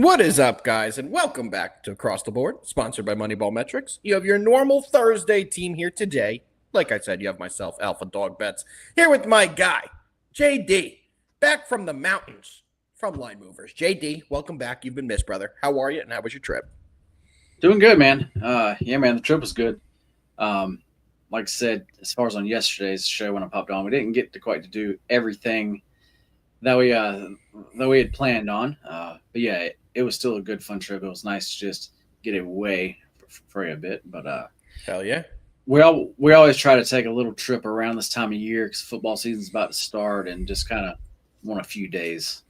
What is up, guys, and welcome back to Across the Board, sponsored by MoneyBall Metrics. You have your normal Thursday team here today. Like I said, you have myself, AlphaDog Bets, here with my guy, JD, back from the mountains, from Line Movers. JD, welcome back. You've been missed, brother. How are you, and how was your trip? Doing good, man. Yeah, man, the trip was good. Like I said, as far as on yesterday's show when I popped on, we didn't get to quite to do everything that we had planned on. But yeah, it was still a good, fun trip. It was nice to just get away for a bit. But Hell yeah. we always try to take a little trip around this time of year because football season's about to start, and just kind of want a few days,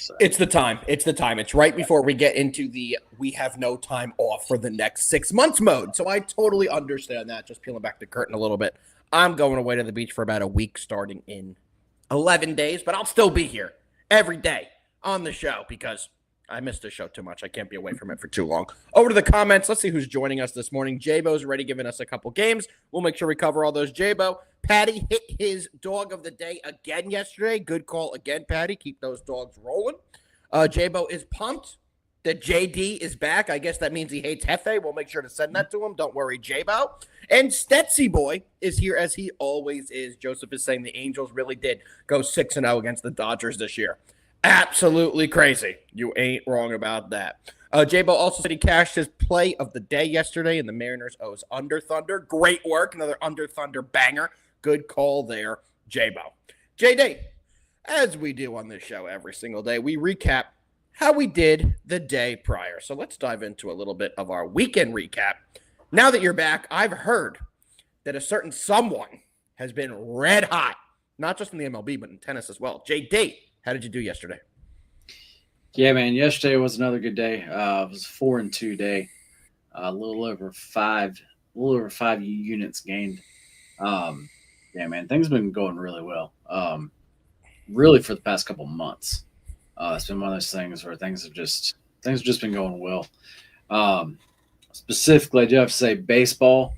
So. It's the time. It's right before we get into the we have no time off for the next 6 months mode. So I totally understand that. Just peeling back the curtain a little bit. I'm going away to the beach for about a week starting in 11 days, but I'll still be here every day on the show because I missed the show too much. I can't be away from it for too long. Over to the comments. Let's see who's joining us this morning. J-Bo's already given us a couple games. We'll make sure we cover all those. J-Bo. Patty hit his dog of the day again yesterday. Good call again, Patty. Keep those dogs rolling. J-Bo is pumped that JD is back. I guess that means he hates Hefe. We'll make sure to send that to him. Don't worry, J-Bo. And Stetsy Boy is here as he always is. Joseph is saying the Angels really did go 6-0 against the Dodgers this year. Absolutely crazy. You ain't wrong about that. J-Bo also said he cashed his play of the day yesterday, and the Mariners owes Under Thunder. Great work. Another Under Thunder banger. Good call there, J-Bo. JD, as we do on this show every single day, we recap how we did the day prior. So let's dive into a little bit of our weekend recap. Now that you're back, I've heard that a certain someone has been red hot, not just in the MLB, but in tennis as well. JD, how did you do yesterday? Yeah, man. Yesterday was another good day. It was a 4-2 day. A little over five units gained. Yeah, man. Things have been going really well. Really for the past couple months. It's been one of those things where things have just been going well. Specifically, I do have to say baseball.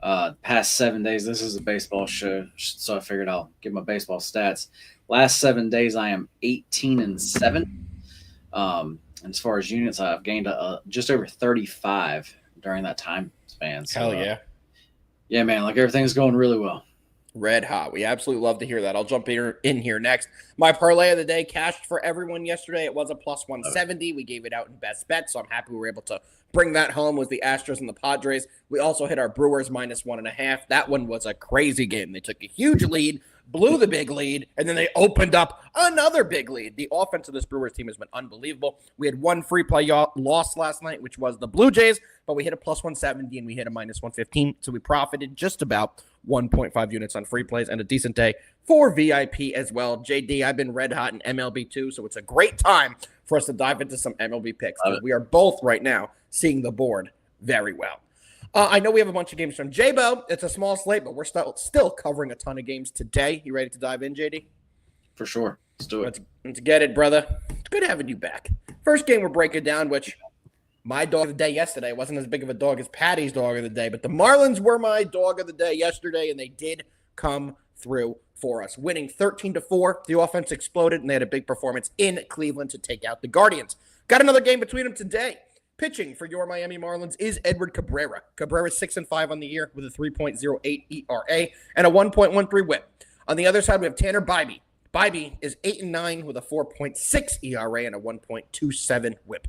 Past 7 days. This is a baseball show, so I figured I'll give my baseball stats. Last 7 days, I am 18-7. And as far as units, I've gained just over 35 during that time span. So, Hell yeah. Yeah, man, like everything's going really well. Red hot. We absolutely love to hear that. I'll jump in here next. My parlay of the day cashed for everyone yesterday. It was a plus 170. We gave it out in best bet, so I'm happy we were able to bring that home with the Astros and the Padres. We also hit our Brewers minus 1.5. That one was a crazy game. They took a huge lead, blew the big lead, and then they opened up another big lead. The offense of this Brewers team has been unbelievable. We had one free play loss last night, which was the Blue Jays, but we hit a plus 170 and we hit a minus 115, so we profited just about 1.5 units on free plays and a decent day for VIP as well. JD, I've been red hot in MLB too, so it's a great time for us to dive into some MLB picks. We are both right now seeing the board very well. I know we have a bunch of games from J-Bo. It's a small slate, but we're still covering a ton of games today. You ready to dive in, JD? For sure. Let's do it. Let's get it, brother. It's good having you back. First game we're breaking down, which my dog of the day yesterday wasn't as big of a dog as Patty's dog of the day, but the Marlins were my dog of the day yesterday, and they did come through for us, winning 13-4. The offense exploded, and they had a big performance in Cleveland to take out the Guardians. Got another game between them today. Pitching for your Miami Marlins is Edward Cabrera. Cabrera's 6-5 on the year with a 3.08 ERA and a 1.13 whip. On the other side, we have Tanner Bybee. Bybee is 8-9 with a 4.6 ERA and a 1.27 whip.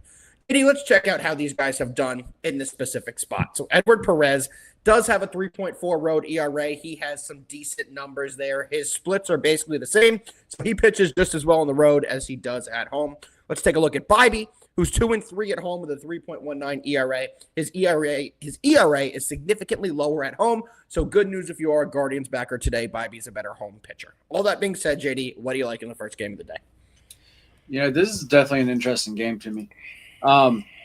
Let's check out how these guys have done in this specific spot. So Edward Perez does have a 3.4 road ERA. He has some decent numbers there. His splits are basically the same, so he pitches just as well on the road as he does at home. Let's take a look at Bybee, who's 2-3 at home with a 3.19 ERA. His ERA is significantly lower at home, so good news if you are a Guardians backer today. Bybee's a better home pitcher. All that being said, JD, what do you like in the first game of the day? This is definitely an interesting game to me.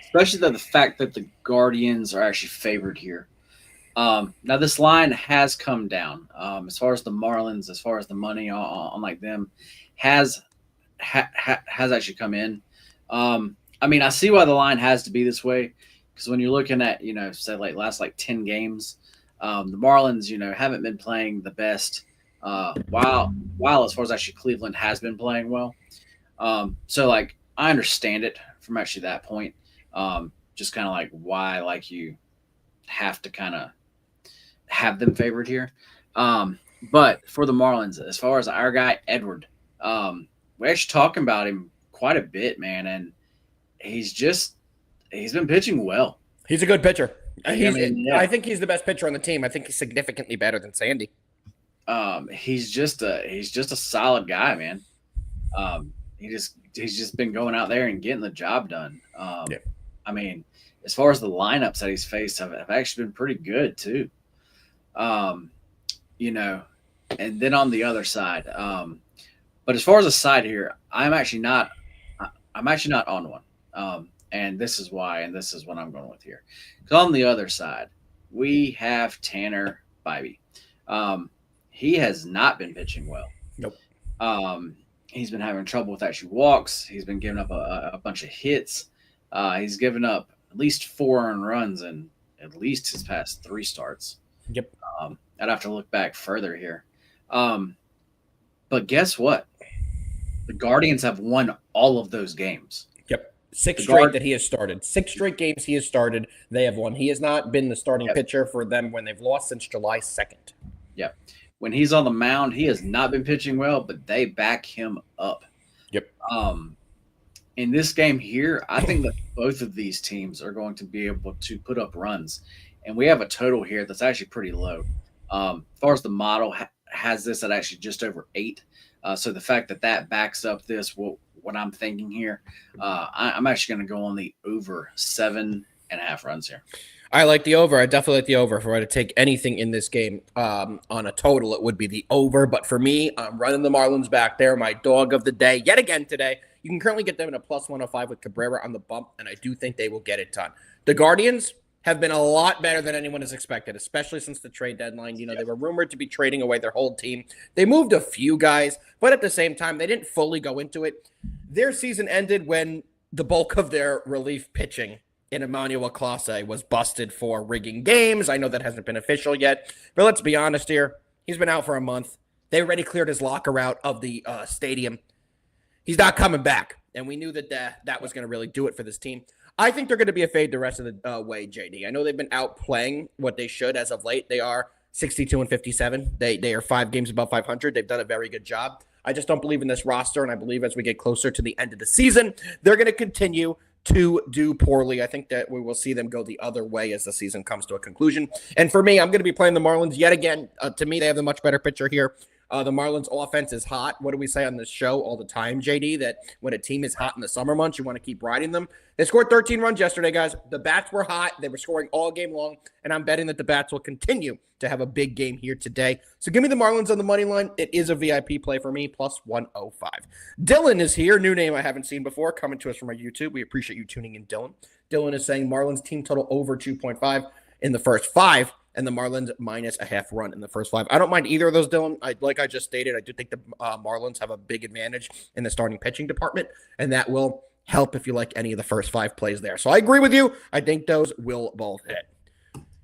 Especially the fact that the Guardians are actually favored here. Now this line has come down. As far as the Marlins, as far as the money on like them, has actually come in. I mean, I see why the line has to be this way because when you're looking at say like last 10 games, the Marlins haven't been playing the best. While as far as actually Cleveland has been playing well. So like I understand it from actually that point. Just kind of like why like you have to kind of have them favored here. But for the Marlins, as far as our guy Edward, we're actually talking about him quite a bit, man, and he's been pitching well. He's a good pitcher. Yeah. I think he's the best pitcher on the team. I think he's significantly better than Sandy. He's just a solid guy, man. He's just been going out there and getting the job done. Yeah. I mean, as far as the lineups that he's faced have actually been pretty good too. You know, and then on the other side, but as far as the side here, I'm actually not on one. And this is why, and this is what I'm going with here. Because on the other side, we have Tanner Bybee. He has not been pitching well. Nope. He's been having trouble with actually walks. He's been giving up a bunch of hits. He's given up at least 4 earned runs in at least his past 3 starts. Yep. I'd have to look back further here. But guess what? The Guardians have won all of those games. Yep. 6 straight that he has started. 6 straight games he has started. They have won. He has not been the starting pitcher for them when they've lost since July 2nd. Yep. When he's on the mound, he has not been pitching well, but they back him up. Yep. In this game here, I think that both of these teams are going to be able to put up runs. And we have a total here that's actually pretty low. As far as the model has this at actually just over 8. So the fact that backs up this, what I'm thinking here, I'm actually going to go on the over 7.5 runs here. I like the over. I definitely like the over. If I were to take anything in this game on a total, it would be the over. But for me, I'm running the Marlins back there. My dog of the day yet again today. You can currently get them in a plus 105 with Cabrera on the bump, and I do think they will get it done. The Guardians have been a lot better than anyone has expected, especially since the trade deadline. You know, they were rumored to be trading away their whole team. They moved a few guys, but at the same time, they didn't fully go into it. Their season ended when the bulk of their relief pitching in Emmanuel Clase was busted for rigging games. I know that hasn't been official yet, but let's be honest here. He's been out for a month. They already cleared his locker out of the stadium. He's not coming back, and we knew that that was going to really do it for this team. I think they're going to be a fade the rest of the way, JD. I know they've been outplaying what they should as of late. They are 62-57. They are 5 games above 500. They've done a very good job. I just don't believe in this roster, and I believe as we get closer to the end of the season, they're going to continue to do poorly. I think that we will see them go the other way as the season comes to a conclusion. And for me, I'm going to be playing the Marlins yet again. To me, they have the much better pitcher here. The Marlins offense is hot. What do we say on this show all the time, JD? That when a team is hot in the summer months, you want to keep riding them. They scored 13 runs yesterday, guys. The Bats were hot. They were scoring all game long, and I'm betting that the Bats will continue to have a big game here today. So give me the Marlins on the money line. It is a VIP play for me, plus 105. Dylan is here. New name I haven't seen before, coming to us from our YouTube. We appreciate you tuning in, Dylan. Dylan is saying Marlins team total over 2.5 in the first 5. And the Marlins minus a half run in the first 5. I don't mind either of those, Dylan. Like I just stated, I do think the Marlins have a big advantage in the starting pitching department, and that will help if you like any of the first 5 plays there. So I agree with you. I think those will both hit.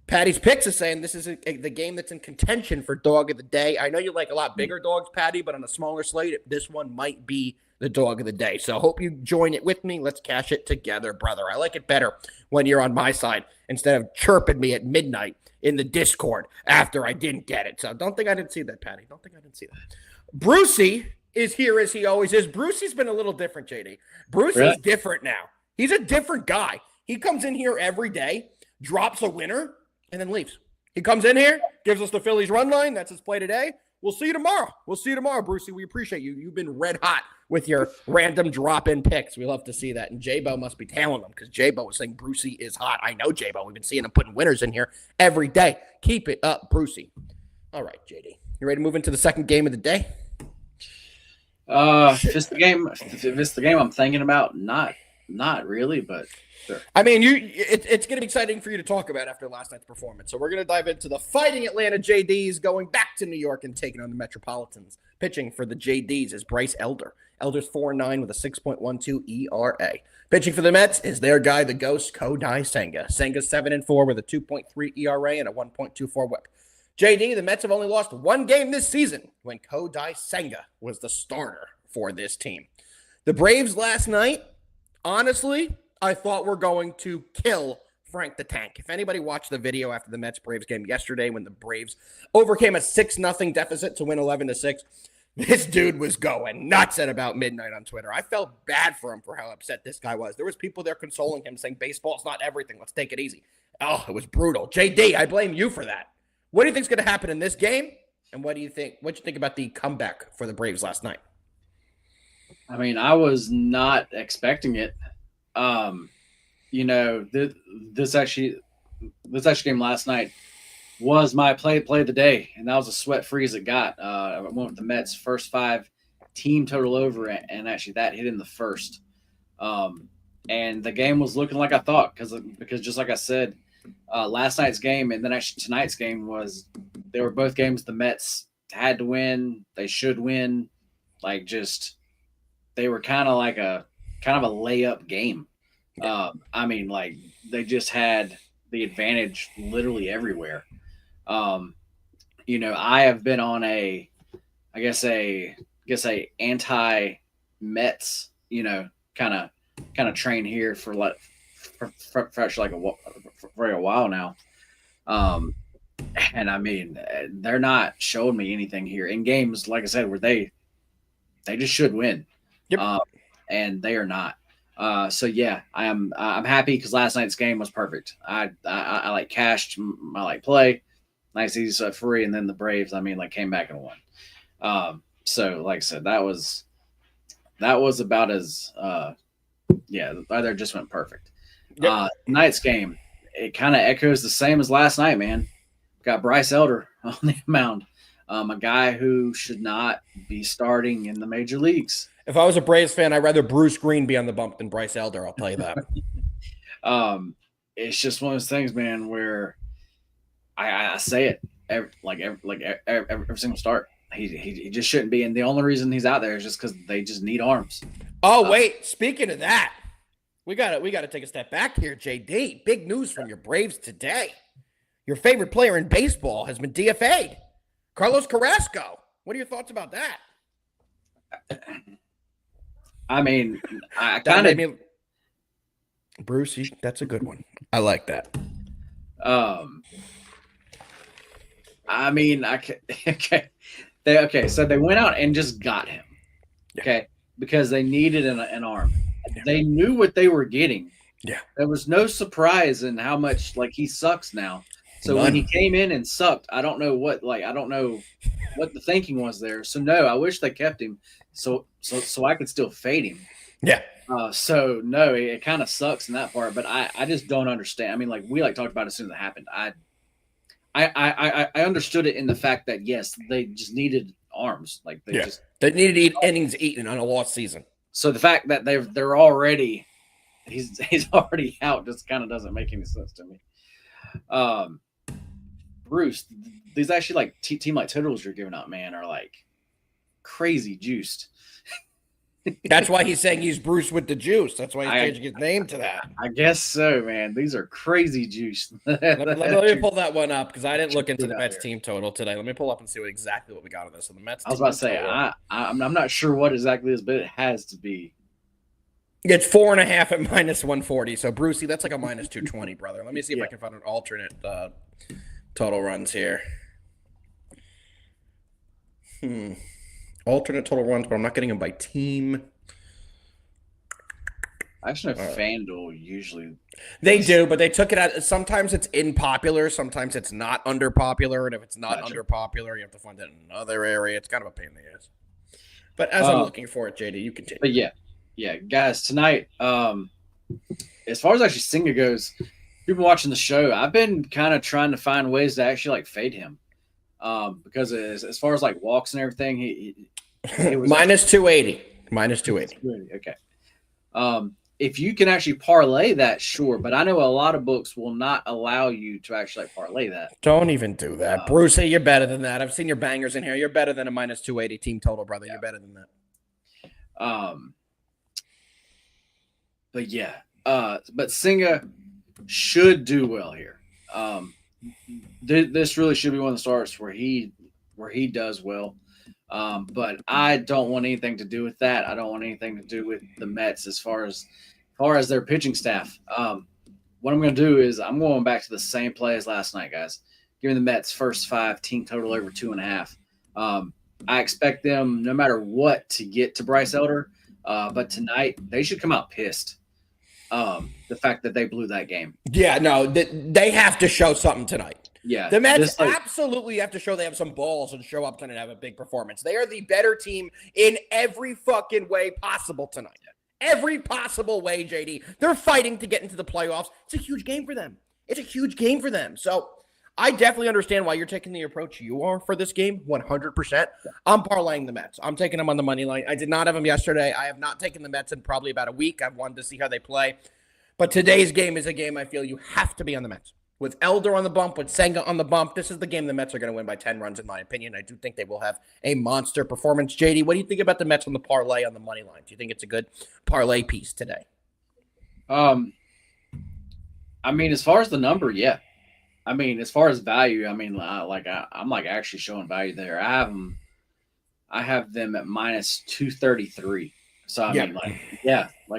Patty's Picks is saying this is the game that's in contention for dog of the day. I know you like a lot bigger dogs, Patty, but on a smaller slate, this one might be the dog of the day. So hope you join it with me. Let's cash it together, brother. I like it better when you're on my side instead of chirping me at midnight in the Discord after I didn't get it. So don't think I didn't see that, Patty. Don't think I didn't see that. Brucey is here as he always is. Brucey's been a little different, JD. Brucey's different now. He's a different guy. He comes in here every day, drops a winner, and then leaves. He comes in here, gives us the Phillies run line. That's his play today. We'll see you tomorrow. We'll see you tomorrow, Brucey. We appreciate you. You've been red hot with your random drop-in picks. We love to see that. And J-Bo must be tailing them because J-Bo was saying Brucey is hot. I know J-Bo. We've been seeing him putting winners in here every day. Keep it up, Brucey. All right, JD. You ready to move into the second game of the day? If it's the game I'm thinking about, not really, but sure. I mean, it's going to be exciting for you to talk about after last night's performance. So we're going to dive into the Fighting Atlanta JDs going back to New York and taking on the Metropolitans. Pitching for the JDs is Bryce Elder. Elder's 4-9 with a 6.12 ERA. Pitching for the Mets is their guy, the ghost, Kodai Senga. Senga's 7-4 with a 2.3 ERA and a 1.24 whip. JD, the Mets have only lost 1 game this season when Kodai Senga was the starter for this team. The Braves last night Honestly, I thought we're going to kill Frank the Tank. If anybody watched the video after the Mets-Braves game yesterday when the Braves overcame a 6-0 deficit to win 11-6, this dude was going nuts at about midnight on Twitter. I felt bad for him for how upset this guy was. There was people there consoling him saying, baseball's not everything. Let's take it easy. Oh, it was brutal. JD, I blame you for that. What do you think's going to happen in this game? And what do you think about the comeback for the Braves last night? I mean, I was not expecting it. This game last night was my play of the day, and that was a sweat freeze it got. I went with the Mets first 5 team total over, and actually that hit in the first. And the game was looking like I thought because just like I said, last night's game and then actually tonight's game they were both games the Mets had to win. They should win. They were kind of a layup game. They just had the advantage literally everywhere. I have been on a anti-Mets, kind of train here for a while now. And I mean, they're not showing me anything here in games, like I said, where they just should win. Yep. And they are not. I'm happy because last night's game was perfect. I cashed my play, nice easy free, and then the Braves, came back and won. So like I said, that was about as either just went perfect. Yep. Tonight's game, it kind of echoes the same as last night, man. Got Bryce Elder on the mound, a guy who should not be starting in the major leagues. If I was a Braves fan, I'd rather Bruce Green be on the bump than Bryce Elder. I'll tell you that. It's just one of those things, man, where I say it every single start. He just shouldn't be, and the only reason he's out there is just because they just need arms. Oh wait, speaking of that, we got to take a step back here, JD. Big news from your Braves today. Your favorite player in baseball has been DFA'd, Carlos Carrasco. What are your thoughts about that? I mean, I kind of Bruce. That's a good one. I like that. So they went out and just got him. Okay, because they needed an arm. Yeah. They knew what they were getting. Yeah, there was no surprise in how much he sucks now. So when he came in and sucked, I don't know what the thinking was there. So no, I wish they kept him. So I could still fade him. Yeah. So no, it kind of sucks in that part, but I just don't understand. I mean, we talked about it as soon as it happened. I understood it in the fact that yes, they just needed arms. They needed innings eaten on a lost season. So the fact that they're already he's already out just kind of doesn't make any sense to me. Bruce, these actually team totals you're giving out, man, are crazy juiced. That's why he's saying he's Bruce with the juice. That's why he's changing his name to that. I guess so, man. These are crazy juiced. let me pull that one up because I didn't look into the Mets team total today. Let me pull up and see exactly what we got on this. So the Mets. I was about to say I'm not sure what exactly it is, but it has to be. It's 4.5 at -140. So Brucey, that's like a -220, brother. Let me see if I can find an alternate total runs here. Alternate total runs, but I'm not getting them by team. I actually know FanDuel usually. They do, but they took it out. Sometimes it's unpopular. Sometimes it's not underpopular. And if it's not underpopular, you have to find it in another area. It's kind of a pain in the ass. But as I'm looking for it, JD, you continue. But yeah, guys, tonight, as far as actually Singa goes, people watching the show, I've been kind of trying to find ways to actually fade him. Because as far as walks and everything, he was -280. -280. Okay. If you can actually parlay that, sure. But I know a lot of books will not allow you to actually parlay that. Don't even do that. Bruce, you're better than that. I've seen your bangers in here. You're better than a -280 team total, brother. Yeah. You're better than that. But Singa should do well here. This really should be one of the starts where he does well. But I don't want anything to do with that. I don't want anything to do with the Mets as far as far as their pitching staff, what I'm going to do is I'm going back to the same play as last night, guys. Giving the Mets first 5, team total over 2.5. I expect them, no matter what, to get to Bryce Elder. But tonight, they should come out pissed. The fact that they blew that game. Yeah, no, they have to show something tonight. Yeah. The Mets absolutely have to show they have some balls and show up tonight and have a big performance. They are the better team in every fucking way possible tonight. Every possible way, JD. They're fighting to get into the playoffs. It's a huge game for them. So I definitely understand why you're taking the approach you are for this game, 100%. I'm parlaying the Mets. I'm taking them on the money line. I did not have them yesterday. I have not taken the Mets in probably about a week. I've wanted to see how they play. But today's game is a game I feel you have to be on the Mets. With Elder on the bump, with Senga on the bump, this is the game the Mets are going to win by 10 runs, in my opinion. I do think they will have a monster performance. JD, what do you think about the Mets on the parlay on the money line? Do you think it's a good parlay piece today? I mean, as far as the number, yeah. I mean, as far as value, I mean, I'm actually showing value there. I have them at minus 233. So I mean,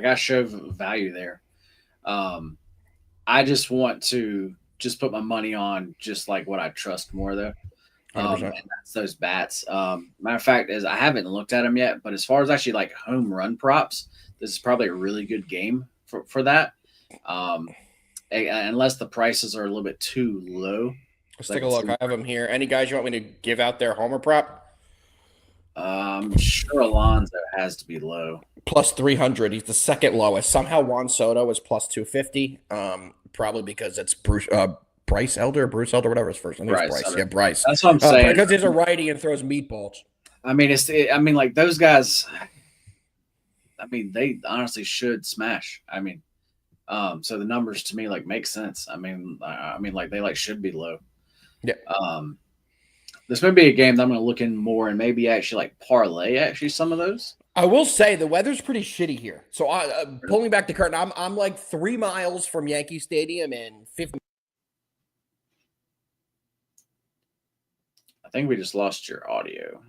I show value there. I just want to just put my money on just like what I trust more though. And that's those bats. Matter of fact is I haven't looked at them yet, but as far as actually like home run props, this is probably a really good game for that. Unless the prices are a little bit too low. Let's take a look. I have them here. Any guys you want me to give out their homer prop? I'm sure Alonso has to be low. Plus 300. He's the second lowest. Somehow Juan Soto is plus 250. Probably because it's Bryce Elder, Bruce Elder, whatever his first name is. Bryce. Yeah, Bryce. That's what I'm saying. Because he's a righty and throws meatballs. I mean, like those guys. I mean, they honestly should smash. I mean, so the numbers to me like make sense. I mean, like they like should be low. Yeah. This may be a game that I'm going to look in more and maybe actually like parlay actually some of those. I will say the weather's pretty shitty here. So pulling back the curtain, I'm like 3 miles from Yankee Stadium and 50. I think we just lost your audio.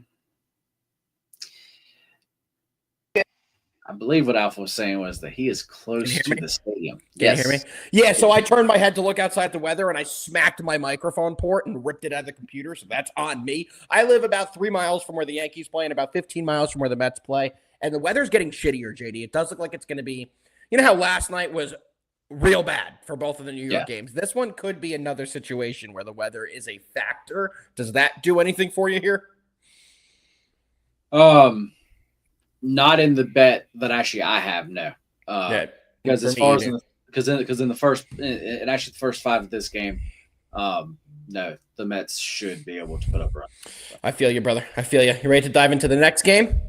I believe what Alpha was saying was that he is close to the stadium. Can you hear me? Yeah, so I turned my head to look outside the weather, and I smacked my microphone port and ripped it out of the computer, so that's on me. I live about 3 miles from where the Yankees play and about 15 miles from where the Mets play, and the weather's getting shittier, JD. It does look like it's going to be – you know how last night was real bad for both of the New York games? This one could be another situation where the weather is a factor. Does that do anything for you here? Not in the bet that actually I have, no. Because as far as in the first and actually the first 5 of this game, no, the Mets should be able to put up runs. I feel you, brother. I feel you. You ready to dive into the next game?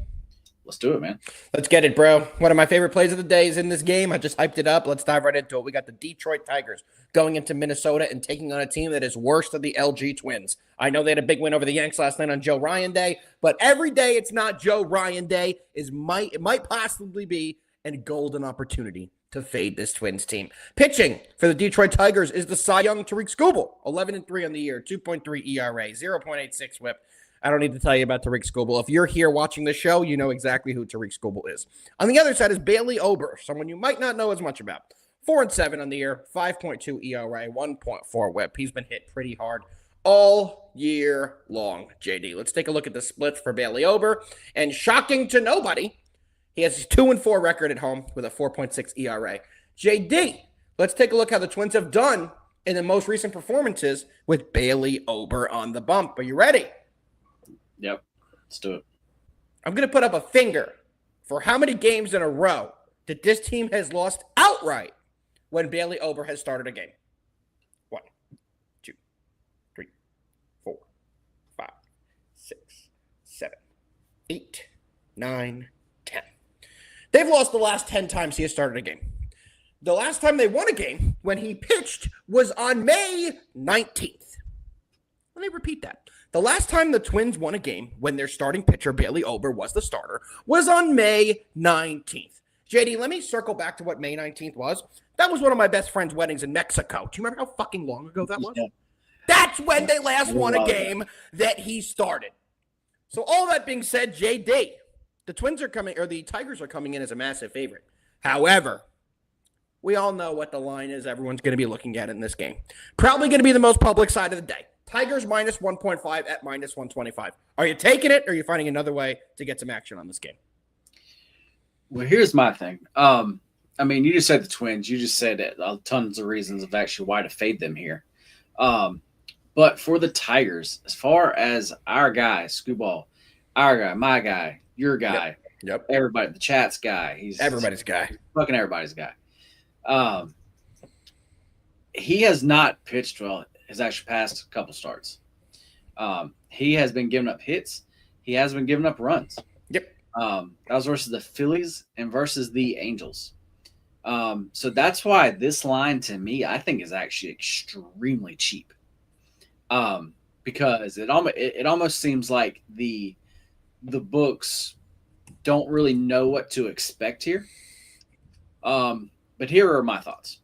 Let's do it, man. Let's get it, bro. One of my favorite plays of the day is in this game. I just hyped it up. Let's dive right into it. We got the Detroit Tigers going into Minnesota and taking on a team that is worse than the LG Twins. I know they had a big win over the Yanks last night on Joe Ryan Day, but every day it's not Joe Ryan Day. It might possibly be a golden opportunity to fade this Twins team. Pitching for the Detroit Tigers is the Cy Young Tariq Skubal, 11-3 on the year, 2.3 ERA, 0.86 WHIP. I don't need to tell you about Tariq Skubal. If you're here watching the show, you know exactly who Tariq Skubal is. On the other side is Bailey Ober, someone you might not know as much about. 4-7 on the year, 5.2 ERA, 1.4 WHIP. He's been hit pretty hard all year long, JD. Let's take a look at the splits for Bailey Ober. And shocking to nobody, he has a 2-4 record at home with a 4.6 ERA. JD, let's take a look how the Twins have done in the most recent performances with Bailey Ober on the bump. Are you ready? Yep, let's do it. I'm going to put up a finger for how many games in a row that this team has lost outright when Bailey Ober has started a game. 1, 2, 3, 4, 5, 6, 7, 8, 9, 10. They've lost the last 10 times he has started a game. The last time they won a game when he pitched was on May 19th. Let me repeat that. The last time the Twins won a game when their starting pitcher, Bailey Ober, was the starter, was on May 19th. JD, let me circle back to what May 19th was. That was one of my best friend's weddings in Mexico. Do you remember how fucking long ago that was? Yeah. That's when they last won a game that he started. So all that being said, JD, the Tigers are coming in as a massive favorite. However, We all know what the line is everyone's going to be looking at in this game. Probably going to be the most public side of the day. Tigers minus 1.5 at minus 125. Are you taking it, or are you finding another way to get some action on this game? Well, here's my thing. I mean, you just said the Twins. You just said tons of reasons of actually why to fade them here. But for the Tigers, as far as our guy, Scooball, our guy, my guy, your guy, yep. Everybody, the chat's guy. He's everybody's guy. Fucking everybody's guy. He has not pitched well. Has actually passed a couple starts. He has been giving up hits. He has been giving up runs. Yep. That was versus the Phillies and versus the Angels. So that's why this line to me, I think, is actually extremely cheap. Because it almost seems like the books don't really know what to expect here. But here are my thoughts.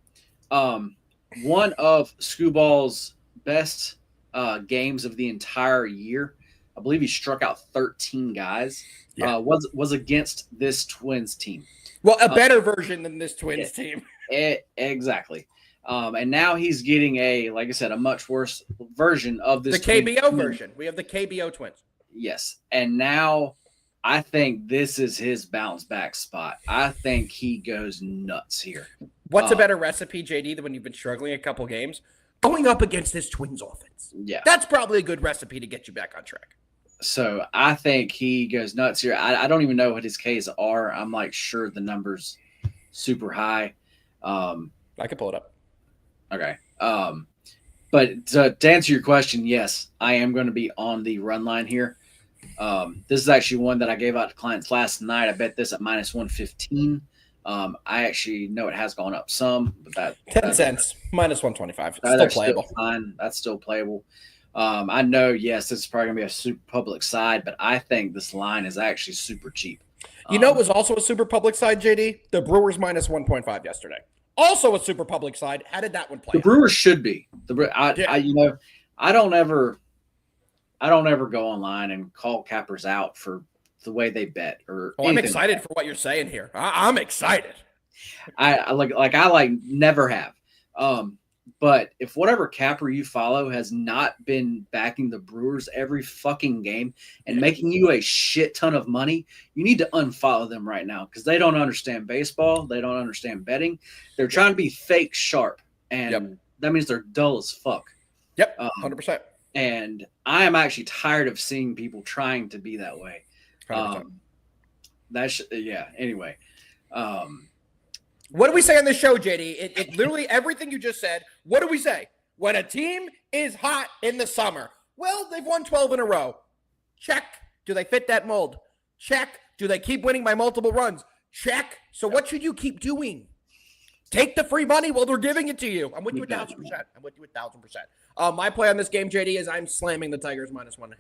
One of Scooball's best games of the entire year, I believe he struck out 13 guys, was against this Twins team. Well, a better version than this Twins team. Exactly. And now he's getting like I said, a much worse version of this. The KBO version. We have the KBO Twins. Yes. And now I think this is his bounce back spot. I think he goes nuts here. What's a better recipe, JD, than when you've been struggling a couple games? Going up against this Twins offense. Yeah. That's probably a good recipe to get you back on track. So I think he goes nuts here. I don't even know what his Ks are. I'm like sure the number's super high. I can pull it up. Okay. But to answer your question, yes, I am going to be on the run line here. This is actually one that I gave out to clients last night. I bet this at minus 115. I actually know it has gone up some, but that 10 cents minus 125. It's still playable. Still fine. That's still playable. I know, yes, this is probably gonna be a super public side, but I think this line is actually super cheap. You know, it was also a super public side, JD. The Brewers minus 1.5 yesterday. Also a super public side. How did that one play? The Brewers should be. I don't ever go online and call cappers out for the way they bet or. Oh, I'm excited for what you're saying here. I'm excited. I never have. But if whatever capper you follow has not been backing the Brewers every fucking game and making you a shit ton of money, you need to unfollow them right now because they don't understand baseball. They don't understand betting. They're trying to be fake sharp, and that means they're dull as fuck. Yep, 100%. And I am actually tired of seeing people trying to be that way. 100%. Anyway. What do we say on this show, JD? It literally everything you just said. What do we say? When a team is hot in the summer, well, they've won 12 in a row. Check. Do they fit that mold? Check. Do they keep winning by multiple runs? Check. So what should you keep doing? Take the free money while they're giving it to you. I'm with you 1,000%. My play on this game, JD, is I'm slamming the Tigers minus 1.5.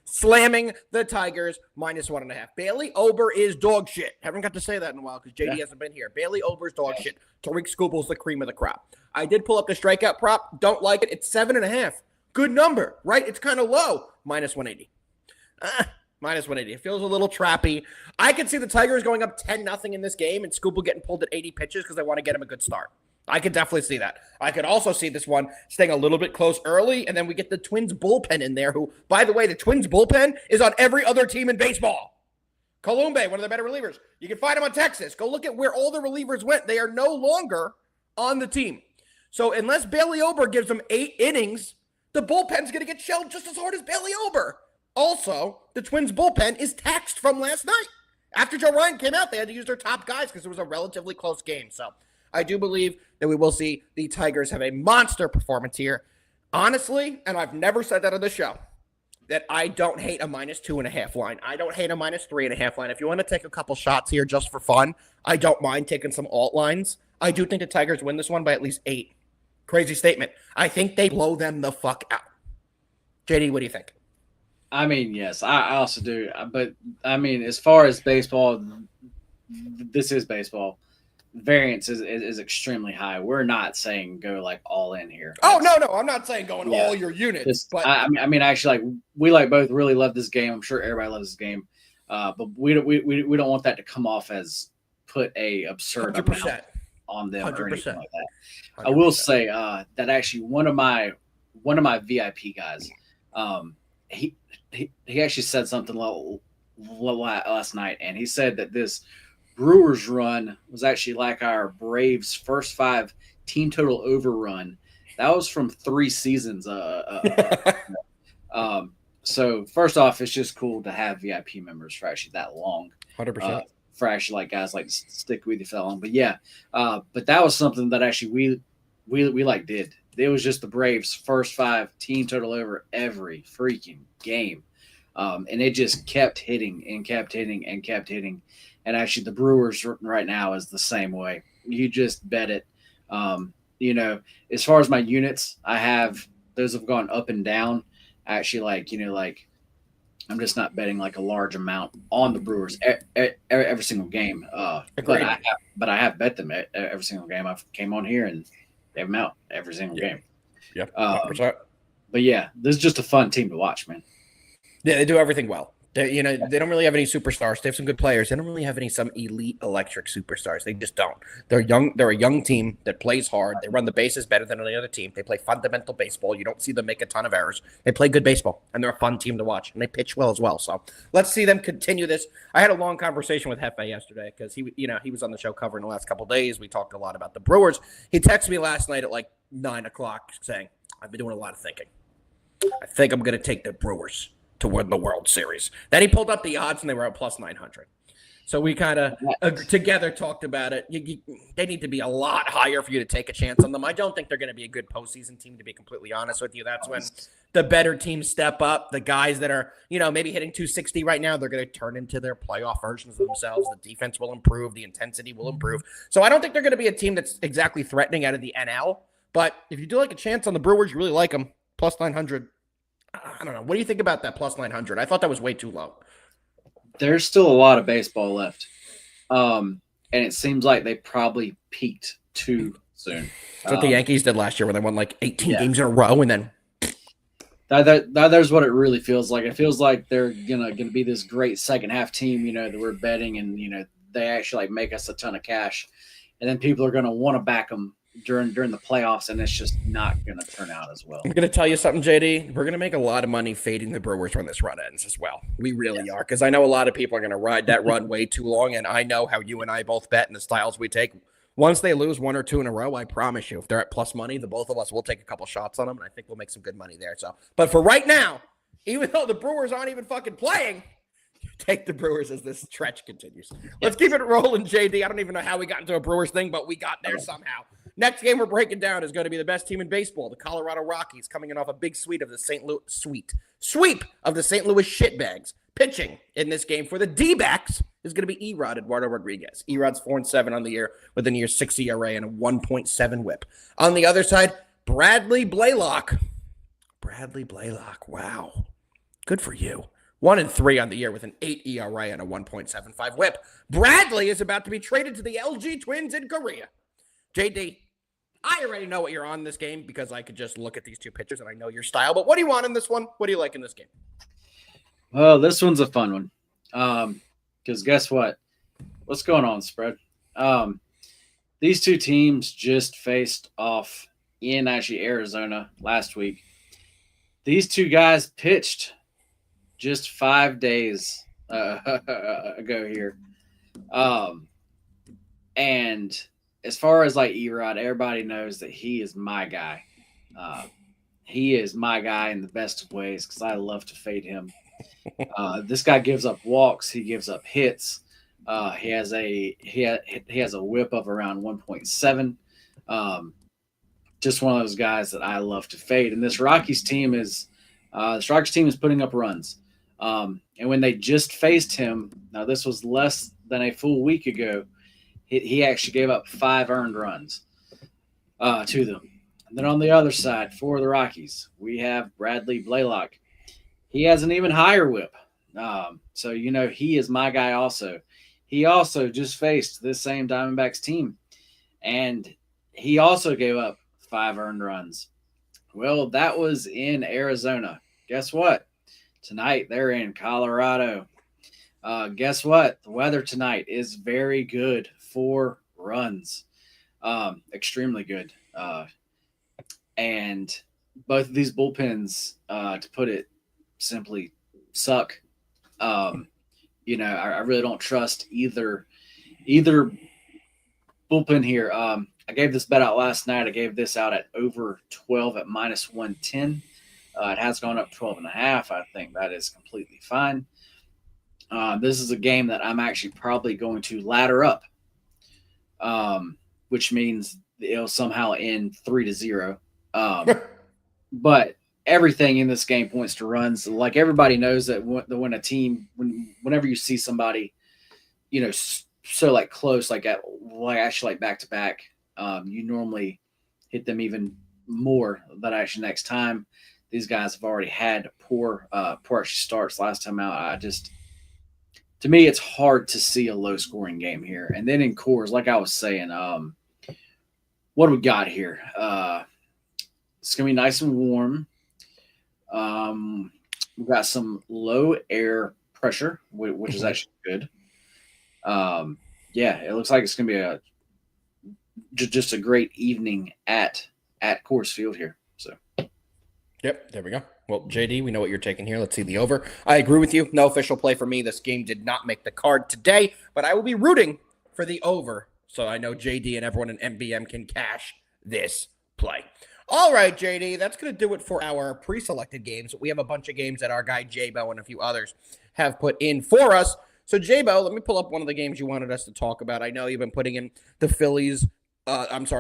Slamming the Tigers minus 1.5. Bailey Ober is dog shit. Haven't got to say that in a while because JD hasn't been here. Bailey Ober's dog shit. Tariq Scooble's the cream of the crop. I did pull up the strikeout prop. Don't like it. It's 7.5. Good number, right? It's kind of low. Minus 180. Minus 180. It feels a little trappy. I could see the Tigers going up 10-0 in this game and Scooble getting pulled at 80 pitches because they want to get him a good start. I could definitely see that. I could also see this one staying a little bit close early, and then we get the Twins bullpen in there, who, by the way, the Twins bullpen is on every other team in baseball. Columbe, one of the better relievers. You can find him on Texas. Go look at where all the relievers went. They are no longer on the team. So unless Bailey Ober gives them 8 innings, the bullpen's going to get shelled just as hard as Bailey Ober. Also, the Twins bullpen is taxed from last night. After Joe Ryan came out, they had to use their top guys because it was a relatively close game. So I do believe that we will see the Tigers have a monster performance here. Honestly, and I've never said that on the show, that I don't hate a minus 2.5 line. I don't hate a minus 3.5 line. If you want to take a couple shots here just for fun, I don't mind taking some alt lines. I do think the Tigers win this one by at least 8. Crazy statement. I think they blow them the fuck out. JD, what do you think? I mean, yes, I also do. But, I mean, as far as baseball, this is baseball. Variance is extremely high. We're not saying go like all in here. Oh, no. I'm not saying going all your units. But I mean, actually, like we both really love this game. I'm sure everybody loves this game. But we don't want that to come off as put a absurd 100%. on them or anything 100%. like that. 100%. I will say that actually one of my VIP guys, he actually said something last night, and he said that this Brewers run was actually like our Braves' first 5 team total over run. That was from 3 seasons. So first off, it's just cool to have VIP members for actually that long. 100%. For actually like guys like stick with you for that long. But yeah, but that was something that actually we like did. It was just the Braves' first 5 team total over every freaking game. And it just kept hitting and kept hitting and kept hitting. And actually the Brewers right now is the same way. You just bet it. As far as my units, I have those have gone up and down. Actually, I'm just not betting like a large amount on the Brewers every single game. But I have bet them every single game. I've came on here and they have them out every single game. Yep. But yeah, this is just a fun team to watch, man. Yeah, they do everything well. They don't really have any superstars. They have some good players. They don't really have some elite electric superstars. They just don't. They're young. They're a young team that plays hard. They run the bases better than any other team. They play fundamental baseball. You don't see them make a ton of errors. They play good baseball, and they're a fun team to watch, and they pitch well as well. So let's see them continue this. I had a long conversation with Hefe yesterday because he was on the show covering the last couple of days. We talked a lot about the Brewers. He texted me last night at like 9 o'clock saying, "I've been doing a lot of thinking. I think I'm going to take the Brewers to win the World Series." Then he pulled up the odds, and they were at plus 900. So we kind of together talked about it. They need to be a lot higher for you to take a chance on them. I don't think they're going to be a good postseason team, to be completely honest with you. That's when the better teams step up. The guys that are, maybe hitting 260 right now, they're going to turn into their playoff versions of themselves. The defense will improve. The intensity will improve. So I don't think they're going to be a team that's exactly threatening out of the NL. But if you do like a chance on the Brewers, you really like them, plus 900. I don't know. What do you think about that plus 900? I thought that was way too low. There's still a lot of baseball left. And it seems like they probably peaked too soon. That's what the Yankees did last year when they won like 18 games in a row and then there's what it really feels like. It feels like they're gonna be this great second half team, that we're betting and they actually make us a ton of cash. And then people are gonna want to back them during the playoffs, and it's just not going to turn out as well. I'm going to tell you something, JD. We're going to make a lot of money fading the Brewers when this run ends as well. We really are, because I know a lot of people are going to ride that run way too long, and I know how you and I both bet and the styles we take. Once they lose 1 or 2 in a row, I promise you, if they're at plus money, the both of us will take a couple shots on them, and I think we'll make some good money there. So, but for right now, even though the Brewers aren't even fucking playing, take the Brewers as this stretch continues. Let's keep it rolling, JD. I don't even know how we got into a Brewers thing, but we got there somehow. Next game we're breaking down is going to be the best team in baseball, the Colorado Rockies, coming in off a big sweep of the St. Louis shitbags. Pitching in this game for the D-backs is going to be Erod, Eduardo Rodriguez. Erod's 4-7 on the year with a near 6 ERA and a 1.7 whip. On the other side, Bradley Blaylock. Wow. Good for you. 1-3 on the year with an 8 ERA and a 1.75 whip. Bradley is about to be traded to the LG Twins in Korea. JD, I already know what you're on this game because I could just look at these two pitchers and I know your style. But what do you want in this one? What do you like in this game? Well, this one's a fun one. Because guess what? What's going on, spread? These two teams just faced off in actually Arizona last week. These two guys pitched just 5 days ago here. And as far as Erod, everybody knows that he is my guy. He is my guy in the best of ways because I love to fade him. This guy gives up walks. He gives up hits. He has a whip of around 1.7. Just one of those guys that I love to fade. And this Rockies team is putting up runs. And when they just faced him, now this was less than a full week ago, he actually gave up 5 earned runs to them. And then on the other side, for the Rockies, we have Bradley Blaylock. He has an even higher whip. So, he is my guy also. He also just faced this same Diamondbacks team, and he also gave up 5 earned runs. Well, that was in Arizona. Guess what? Tonight, they're in Colorado. Guess what? The weather tonight is very good for runs. extremely good. And both of these bullpens, to put it simply, suck. I really don't trust either bullpen here. I gave this bet out last night. I gave this out at over 12 at -110. It has gone up 12.5. I think that is completely fine. This is a game that I'm actually probably going to ladder up, which means it'll somehow end 3-0. But everything in this game points to runs. Like everybody knows that when a team, whenever you see somebody, so like close, like actually back to back, you normally hit them even more than actually next time. These guys have already had poor actually starts last time out. To me, it's hard to see a low scoring game here. And then in Coors, like I was saying, what do we got here? It's gonna be nice and warm. We've got some low air pressure, which is actually good. It looks like it's gonna be just a great evening at Coors Field here. So, yep, there we go. Well, JD, we know what you're taking here. Let's see the over. I agree with you. No official play for me. This game did not make the card today, but I will be rooting for the over. So I know JD and everyone in MBM can cash this play. All right, JD, that's going to do it for our pre-selected games. We have a bunch of games that our guy J-Bo and a few others have put in for us. So, J-Bo, let me pull up one of the games you wanted us to talk about. I know you've been putting in the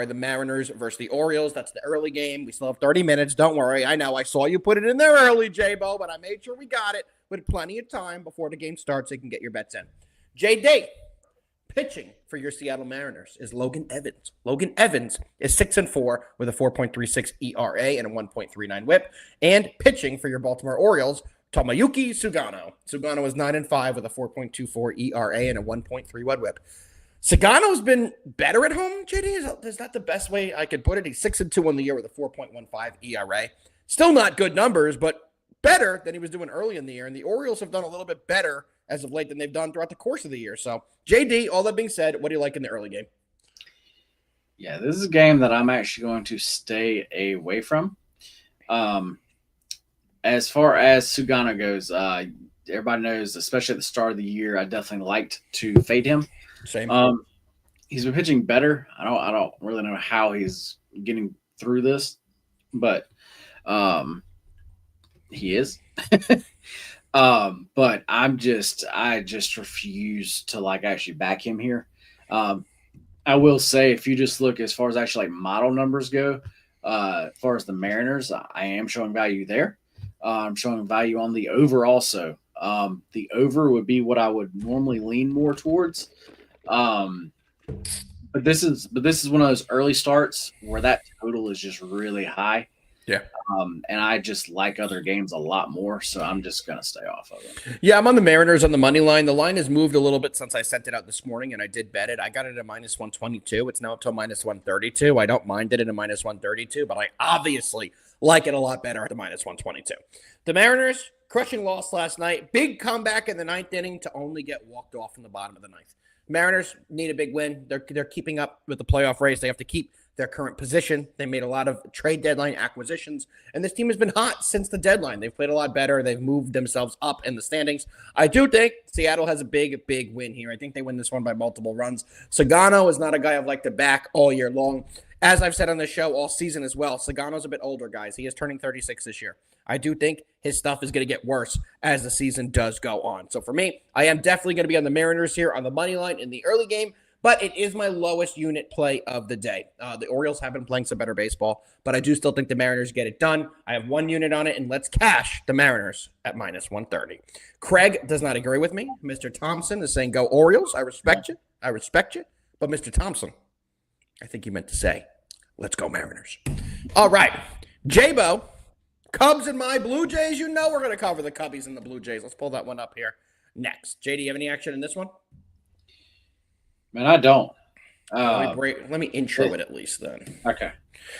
the Mariners versus the Orioles. That's the early game. We still have 30 minutes. Don't worry. I know I saw you put it in there early, J-Bo, but I made sure we got it with plenty of time before the game starts so you can get your bets in. JD, pitching for your Seattle Mariners is Logan Evans. Logan Evans is 6-4 with a 4.36 ERA and a 1.39 WHIP. And pitching for your Baltimore Orioles, Tomoyuki Sugano. Sugano is 9-5 with a 4.24 ERA and a 1.31 WHIP. Sugano's been better at home, JD? Is that the best way I could put it? He's 6-2 on the year with a 4.15 ERA. Still not good numbers, but better than he was doing early in the year. And the Orioles have done a little bit better as of late than they've done throughout the course of the year. So, JD, all that being said, what do you like in the early game? Yeah, this is a game that I'm actually going to stay away from. As far as Sugano goes, everybody knows, especially at the start of the year, I definitely liked to fade him. Same. He's been pitching better. I don't really know how he's getting through this, but he is. But I just refuse to actually back him here. I will say, if you just look as far as actually model numbers go, as far as the Mariners, I am showing value there. I'm showing value on the over also. The over would be what I would normally lean more towards. But this is one of those early starts where that total is just really high. Yeah. And I just like other games a lot more, so I'm just going to stay off of it. Yeah, I'm on the Mariners on the money line. The line has moved a little bit since I sent it out this morning, and I did bet it. I got it at -122. It's now up to -132. I don't mind it at a -132, but I obviously like it a lot better at the -122. The Mariners, crushing loss last night. Big comeback in the ninth inning to only get walked off in the bottom of the ninth. Mariners need a big win. They're keeping up with the playoff race. They have to keep their current position. They made a lot of trade deadline acquisitions, and this team has been hot since the deadline. They've played a lot better. They've moved themselves up in the standings. I do think Seattle has a big, big win here. I think they win this one by multiple runs. Sugano is not a guy I've liked to back all year long. As I've said on the show all season as well, Sugano's a bit older, guys. He is turning 36 this year. I do think his stuff is going to get worse as the season does go on. So for me, I am definitely going to be on the Mariners here on the money line in the early game, but it is my lowest unit play of the day. The Orioles have been playing some better baseball, but I do still think the Mariners get it done. I have one unit on it, and let's cash the Mariners at -130. Craig does not agree with me. Mr. Thompson is saying go Orioles. I respect you. But Mr. Thompson, I think you meant to say, let's go Mariners. All right. J-Bo, Cubs and my Blue Jays. You know we're going to cover the Cubbies and the Blue Jays. Let's pull that one up here next. JD, you have any action in this one? Man, I don't. Let me intro it at least then. Okay.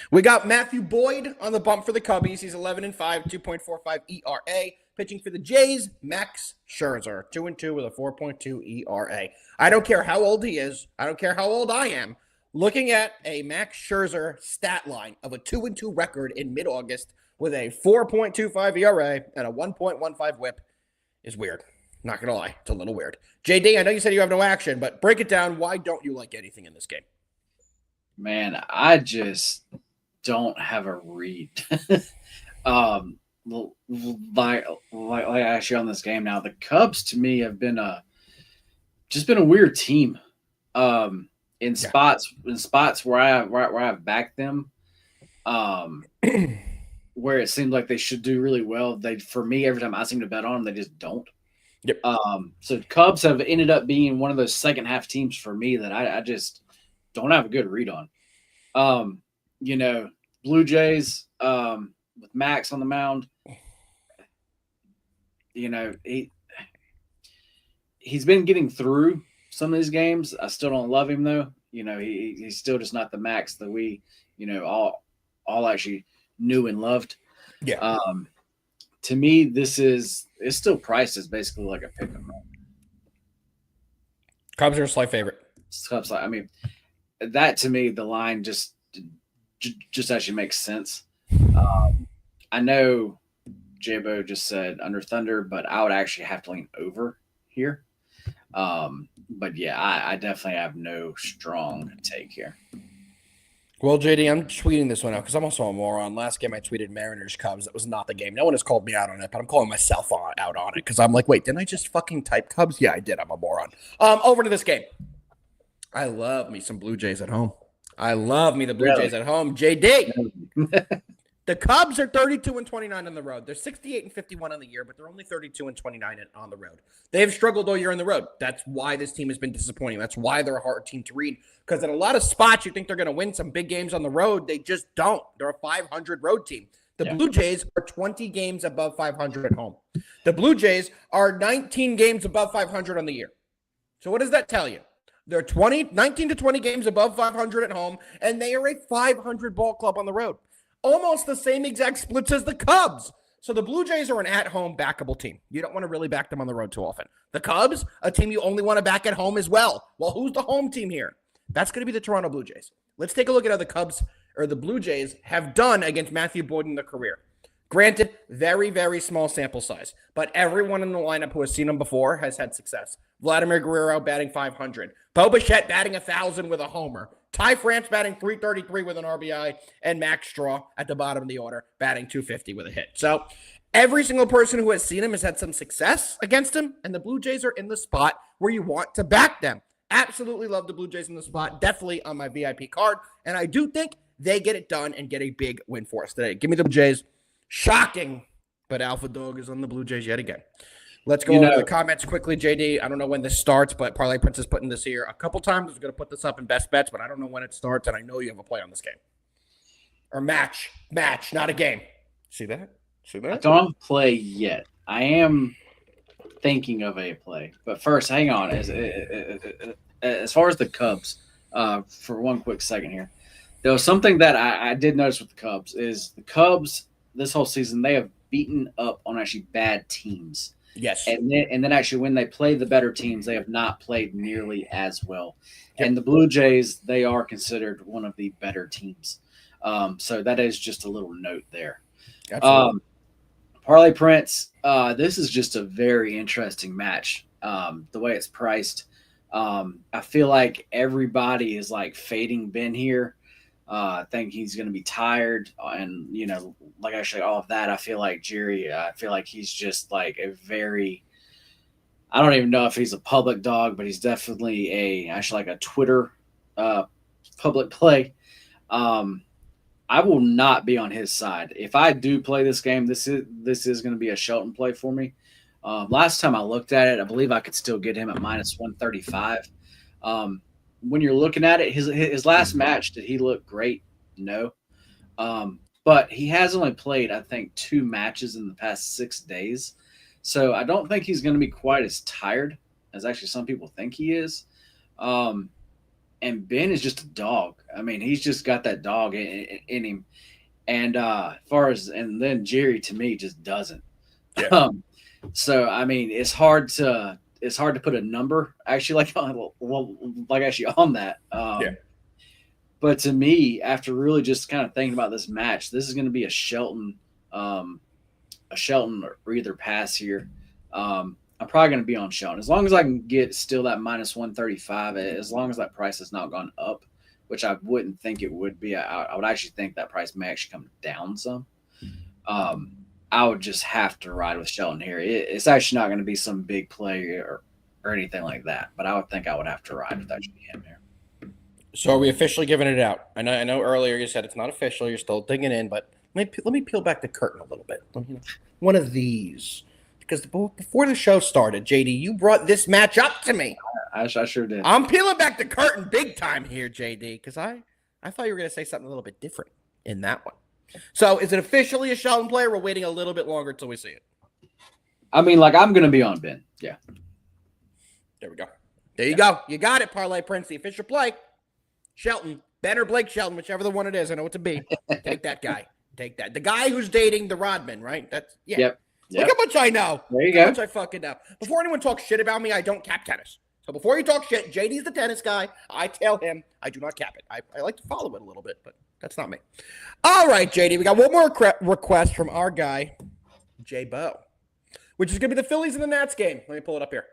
We got Matthew Boyd on the bump for the Cubbies. He's 11-5, 2.45 ERA. Pitching for the Jays, Max Scherzer, 2-2 with a 4.2 ERA. I don't care how old he is. I don't care how old I am. Looking at a Max Scherzer stat line of a 2-2 record in mid-August with a 4.25 ERA and a 1.15 WHIP is weird. Not going to lie. It's a little weird. JD, I know you said you have no action, but break it down. Why don't you like anything in this game? Man, I just don't have a read. Like actually on this game now, the Cubs to me have been a weird team. In spots where I've backed them, where it seemed like they should do really well. For me, every time I seem to bet on them, they just don't. Yep. So Cubs have ended up being one of those second half teams for me that I just don't have a good read on. Blue Jays, with Max on the mound, he's been getting through some of these games. I still don't love him though. He's still just not the Max that we, all actually knew and loved. Yeah. To me, it's still priced as basically like a pick 'em. Cubs are a slight favorite. Cubs, I mean, that to me, the line just actually makes sense. I know Jabo just said under Thunder, but I would actually have to lean over here. But yeah, I definitely have no strong take here. Well, JD, I'm tweeting this one out because I'm also a moron. Last game I tweeted Mariners Cubs. That was not the game. No one has called me out on it, but I'm calling myself out on it because I'm like, wait, didn't I just fucking type Cubs? Yeah, I did. I'm a moron. Over to this game. I love me some Blue Jays at home. I love me the Blue Jays at home. JD. The Cubs are 32-29 on the road. They're 68-51 on the year, but they're only 32-29 on the road. They have struggled all year on the road. That's why this team has been disappointing. That's why they're a hard team to read. Because in a lot of spots, you think they're going to win some big games on the road. They just don't. They're a 500 road team. The Blue Jays are 20 games above 500 at home. The Blue Jays are 19 games above 500 on the year. So what does that tell you? They're 19 to 20 games above 500 at home, and they are a 500 ball club on the road. Almost the same exact splits as the Cubs. So the Blue Jays are an at-home backable team. You don't want to really back them on the road too often. The Cubs, a team you only want to back at home as well. Well, who's the home team here? That's going to be the Toronto Blue Jays. Let's take a look at how the Cubs or the Blue Jays have done against Matthew Boyd in their career. Granted, very, very small sample size, but everyone in the lineup who has seen him before has had success. Vladimir Guerrero batting 500. Bo Bichette batting 1,000 with a homer. Ty France batting 333 with an RBI, and Max Straw at the bottom of the order batting 250 with a hit. So every single person who has seen him has had some success against him, and the Blue Jays are in the spot where you want to back them. Absolutely love the Blue Jays in the spot, definitely on my VIP card, and I do think they get it done and get a big win for us today. Give me the Blue Jays. Shocking, but AlphaDog is on the Blue Jays yet again. Let's go over the comments quickly, JD. I don't know when this starts, but Parlay Prince is putting this here a couple times. I was going to put this up in best bets, but I don't know when it starts, and I know you have a play on this game. Or match, not a game. See that? I don't play yet. I am thinking of a play, but first, hang on. As far as the Cubs, for one quick second here, there was something that I did notice with the Cubs is the Cubs this whole season they have beaten up on actually bad teams. Yes. And then actually when they play the better teams, they have not played nearly as well. Yep. And the Blue Jays, they are considered one of the better teams. So that is just a little note there. Parlay Prince, this is just a very interesting match. The way it's priced. I feel like everybody is like fading Ben here. I think he's going to be tired and, like actually all of that. I feel like Jerry, he's just like I don't even know if he's a public dog, but he's definitely actually like a Twitter public play. I will not be on his side. If I do play this game, this is going to be a Shelton play for me. Last time I looked at it, I believe I could still get him at minus 135. When you're looking at it, his last match, did he look great? No. But he has only played, I think, 2 matches in the past 6 days. So I don't think he's going to be quite as tired as actually some people think he is. And Ben is just a dog. I mean, he's just got that dog in him. And and then Jerry to me just doesn't. Yeah. So I mean, it's hard to put a number actually on that. But to me, after really just kind of thinking about this match, this is going to be a Shelton or either pass here. I'm probably going to be on Shelton as long as I can get still that minus 135. As long as that price has not gone up, which I wouldn't think it would be. I would actually think that price may actually come down some. I would just have to ride with Shelton here. It's actually not going to be some big play or anything like that, but I would think I would have to ride with actually him here. So are we officially giving it out? I know earlier you said it's not official. You're still digging in, but let me peel back the curtain a little bit. One of these. Because before the show started, JD, you brought this match up to me. I sure did. I'm peeling back the curtain big time here, JD, because I thought you were going to say something a little bit different in that one. So is it officially a Shelton play, or we're waiting a little bit longer until we see it? I mean, like, I'm going to be on Ben. Yeah. There we go. There you go. You got it, Parlay Prince, the official play. Shelton, Ben or Blake Shelton, whichever the one it is. I know what to be. Take that guy. Take that. The guy who's dating the Rodman, right? That's yeah. Yep. Look how much I know. There you go. How much I fucking know. Before anyone talks shit about me, I don't cap tennis. So before you talk shit, JD's the tennis guy. I tell him I do not cap it. I like to follow it a little bit, but that's not me. All right, JD, we got one more request from our guy, J Bo, which is going to be the Phillies and the Nats game. Let me pull it up here.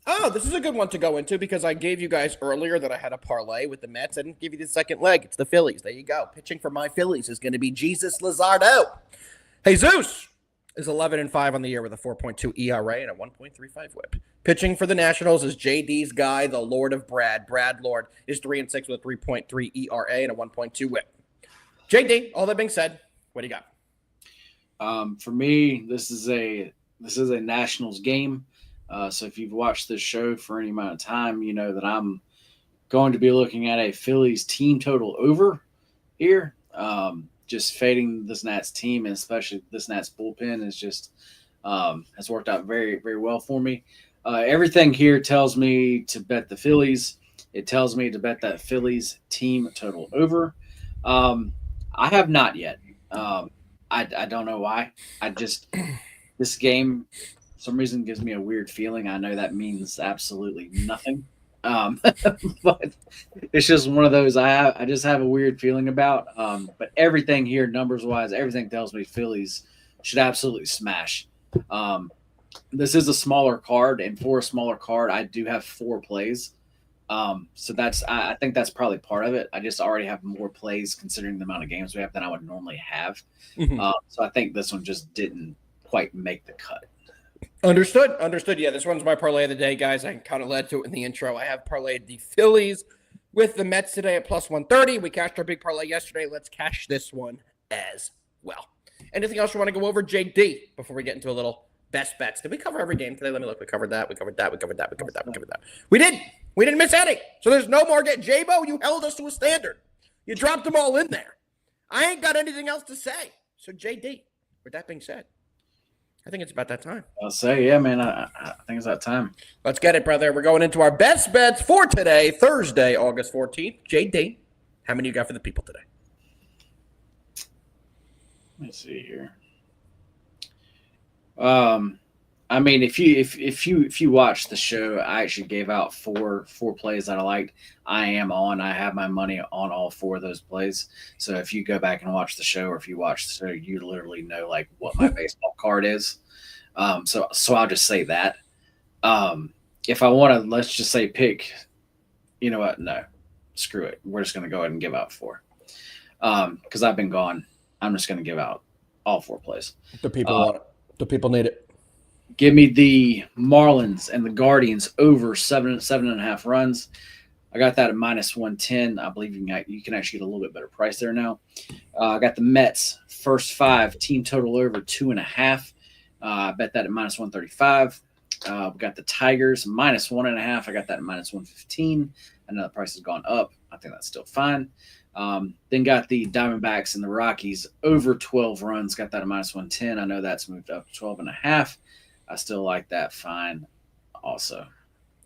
Oh, this is a good one to go into because I gave you guys earlier that I had a parlay with the Mets. I didn't give you the second leg. It's the Phillies. There you go. Pitching for my Phillies is going to be Jesus Luzardo. Jesus is 11-5 on the year with a 4.2 ERA and a 1.35 whip. Pitching for the Nationals is JD's guy, the Lord of Brad. Brad Lord is 3-6 with a 3.3 ERA and a 1.2 whip. JD, all that being said, what do you got? For me, this is a Nationals game. So if you've watched this show for any amount of time, you know that I'm going to be looking at a Phillies team total over here. Just fading this Nats team, and especially this Nats bullpen, is just has worked out very, very well for me. Everything here tells me to bet the Phillies. It tells me to bet that Phillies team total over. I have not yet. I don't know why. This game, for some reason, gives me a weird feeling. I know that means absolutely nothing. But it's just one of those I just have a weird feeling about. But everything here, numbers wise, everything tells me Phillies should absolutely smash. This is a smaller card, and for a smaller card, I do have 4 plays. So I think that's probably part of it. I just already have more plays considering the amount of games we have than I would normally have. So I think this one just didn't quite make the cut. Understood. Yeah, this one's my parlay of the day, guys. I kind of led to it in the intro. I have parlayed the Phillies with the Mets today at plus 130. We cashed our big parlay yesterday. Let's cash this one as well. Anything else you want to go over, JD, before we get into a little best bets? Did we cover every game today? Let me look. We covered that. We did. We didn't miss any. So there's no more get. J-Bo, you held us to a standard. You dropped them all in there. I ain't got anything else to say. So JD, with that being said, I think it's about that time. I'll say, yeah, man. I think it's that time. Let's get it, brother. We're going into our best bets for today, Thursday, August 14th. JD, how many you got for the people today? Let me see here. I mean, if you watch the show, I actually gave out four plays that I liked. I have my money on all 4 of those plays. So if you go back and watch the show, or if you watch the show, you literally know like what my baseball card is. So I'll just say that. If I want to, let's just say pick, you know what? No, screw it. We're just going to go ahead and give out 4. Because I've been gone. I'm just going to give out all 4 plays. The people want it. The people need it. Give me the Marlins and the Guardians over 7.5 runs. I got that at minus 110. I believe you can actually get a little bit better price there now. I got the Mets first 5 team total over 2.5. I bet that at minus 135. We got the Tigers minus 1.5. I got that at minus 115. I know the price has gone up. I think that's still fine. Then got the Diamondbacks and the Rockies over 12 runs. Got that at minus 110. I know that's moved up to 12.5. I still like that fine also.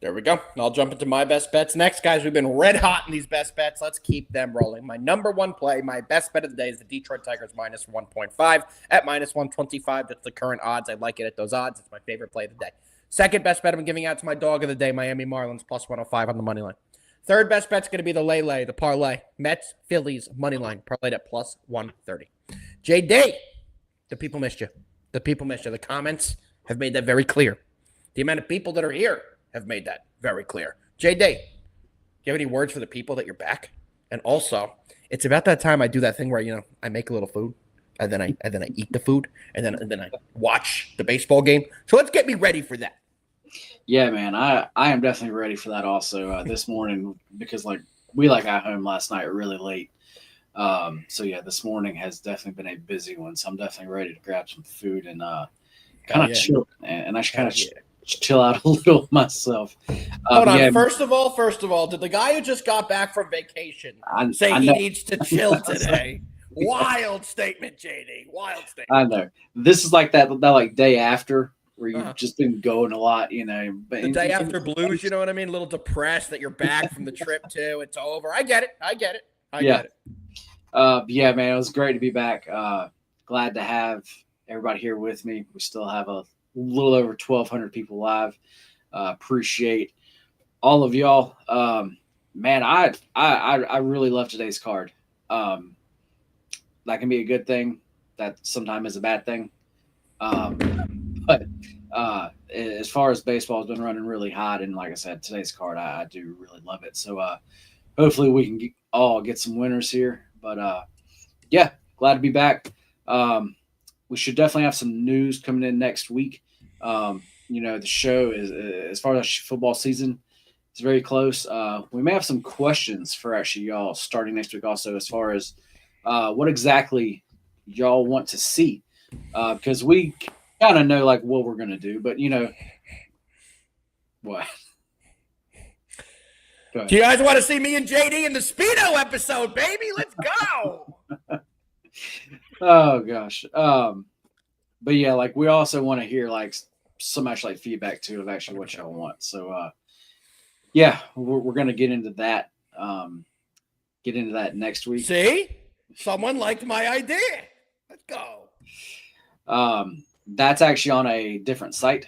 There we go. I'll jump into my best bets next, guys. We've been red hot in these best bets. Let's keep them rolling. My number 1 play, my best bet of the day is the Detroit Tigers minus 1.5 at minus 125. That's the current odds. I like it at those odds. It's my favorite play of the day. Second best bet I'm giving out to my dog of the day, Miami Marlins plus 105 on the money line. Third best bet's going to be the lay, the parlay. Mets, Phillies, money line, parlayed at plus 130. JD, the people missed you. The people missed you. The comments have made that very clear. The amount of people that are here have made that very clear. JD, do you have any words for the people that you're back? And also, it's about that time I do that thing where, I make a little food, and then I eat the food, and then I watch the baseball game. So let's get me ready for that. Yeah, man, I am definitely ready for that also this morning because we got home last night really late. So yeah, this morning has definitely been a busy one. So I'm definitely ready to grab some food and kind of chill, and I should kind of chill out a little myself. Hold on. Yeah, first of all, did the guy who just got back from vacation say he needs to chill today? Wild statement, JD. Wild statement. I know. This is like that day after where you've just been going a lot, But the day after blues, you know what I mean? A little depressed that you're back from the trip too. It's over. I get it. I get it. Yeah, man, it was great to be back. Glad to have everybody here with me. We still have a little over 1,200 people live. Appreciate all of y'all. Man, I really love today's card. That can be a good thing. That sometimes is a bad thing. But as far as baseball has been running really hot, and like I said, today's card, I do really love it. So hopefully we can all get some winners here. But yeah, glad to be back. We should definitely have some news coming in next week. The show is, as far as football season, it's very close. We may have some questions for actually y'all starting next week also, as far as what exactly y'all want to see. Because we kind of know what we're going to do, but what? Do you guys want to see me and JD in the Speedo episode, baby? Let's go. Oh gosh. But yeah, we also want to hear some actual feedback too of actually what y'all want. So yeah, we're gonna get into that. Get into that next week. See, someone liked my idea. Let's go. That's actually on a different site.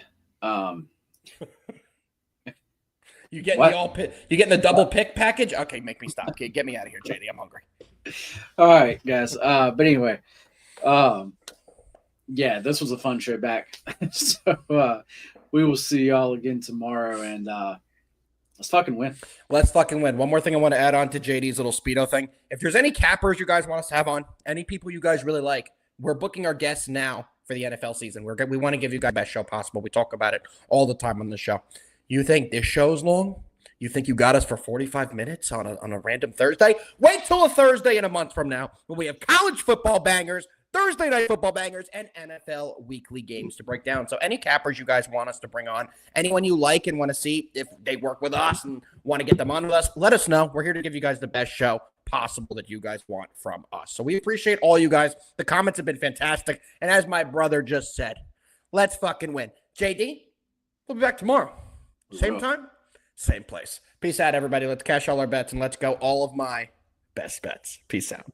You getting the double pick package? Okay, make me stop. Okay, get me out of here, JD. I'm hungry. All right, guys. But anyway, yeah, this was a fun show back. So we will see y'all again tomorrow, and let's fucking win. Let's fucking win. One more thing I want to add on to JD's little Speedo thing. If there's any cappers you guys want us to have on, any people you guys really like, we're booking our guests now for the NFL season. We want to give you guys the best show possible. We talk about it all the time on the show. You think this show's long? You think you got us for 45 minutes on a random Thursday? Wait till a Thursday in a month from now when we have college football bangers, Thursday night football bangers, and NFL weekly games to break down. So any cappers you guys want us to bring on, anyone you like and want to see if they work with us and want to get them on with us, let us know. We're here to give you guys the best show possible that you guys want from us. So we appreciate all you guys. The comments have been fantastic. And as my brother just said, let's fucking win. JD, we'll be back tomorrow. Same time, same place. Peace out, everybody. Let's cash all our bets and let's go all of my best bets. Peace out.